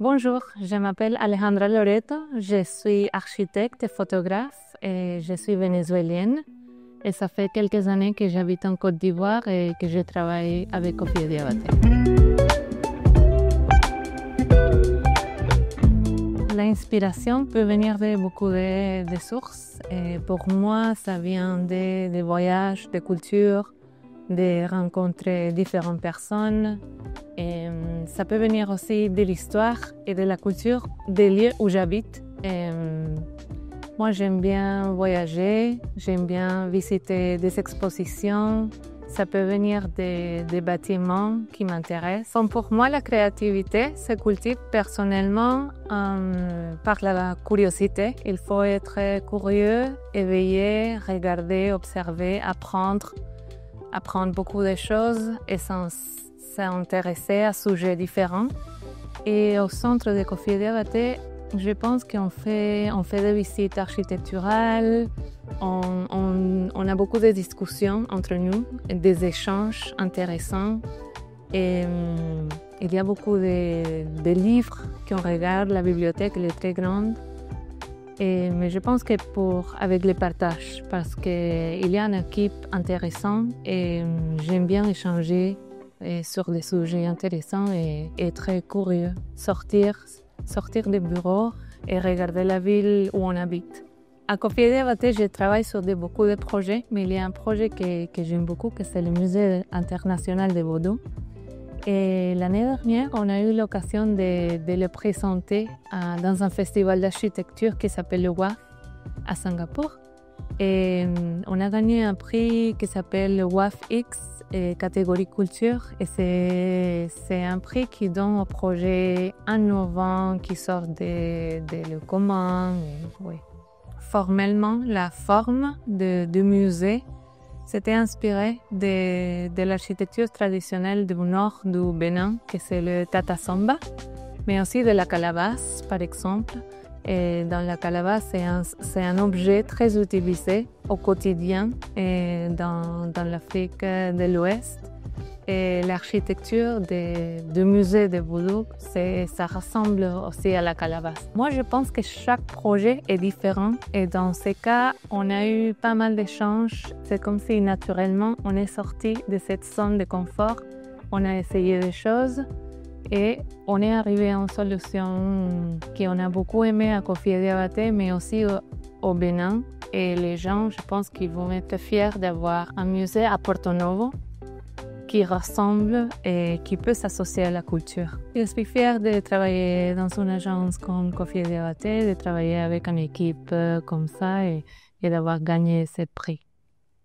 Bonjour, je m'appelle Alejandra Loreto, je suis architecte et photographe et je suis vénézuélienne. Et ça fait quelques années que j'habite en Côte d'Ivoire et que je travaille avec Koffi Diabaté. L'inspiration peut venir de beaucoup de sources. Et pour moi, ça vient des voyages, des cultures, de rencontrer différentes personnes. Et ça peut venir aussi de l'histoire et de la culture des lieux où j'habite. Moi, j'aime bien voyager, j'aime bien visiter des expositions. Ça peut venir des bâtiments qui m'intéressent. Pour moi, la créativité se cultive personnellement par la curiosité. Il faut être curieux, éveillé, regarder, observer, apprendre beaucoup de choses et s'intéresser à sujets différents. Et au centre de Koffi Diabaté, je pense qu'on fait des visites architecturales, on a beaucoup de discussions entre nous, des échanges intéressants. Et il y a beaucoup de livres qu'on regarde, la bibliothèque elle est très grande. Mais je pense que avec le partage, parce qu'il y a une équipe intéressante et j'aime bien échanger sur des sujets intéressants et très curieux. Sortir du bureau et regarder la ville où on habite. À Koffi Diabaté, je travaille sur beaucoup de projets, mais il y a un projet que j'aime beaucoup, que c'est le Musée international de Vodou. Et l'année dernière, on a eu l'occasion de le présenter dans un festival d'architecture qui s'appelle le WAF à Singapour. Et on a gagné un prix qui s'appelle le WAF X, catégorie culture. Et c'est un prix qui donne aux projets innovants qui sortent le commun. Oui. Formellement, la forme du musée c'était inspiré de l'architecture traditionnelle du nord du Bénin, que c'est le Tata Samba, mais aussi de la calebasse, par exemple. Et dans la calebasse, c'est un objet très utilisé au quotidien dans l'Afrique de l'Ouest. Et l'architecture du musée de Vodou, ça ressemble aussi à la calebasse. Moi, je pense que chaque projet est différent. Et dans ces cas, on a eu pas mal d'échanges. C'est comme si naturellement, on est sorti de cette zone de confort. On a essayé des choses et on est arrivé à une solution qu'on a beaucoup aimé à Koffi Diabaté, mais aussi au Bénin. Et les gens, je pense qu'ils vont être fiers d'avoir un musée à Porto Novo qui ressemble et qui peut s'associer à la culture. Je suis fière de travailler dans une agence comme Koffi Diabaté, de travailler avec une équipe comme ça et d'avoir gagné ce prix.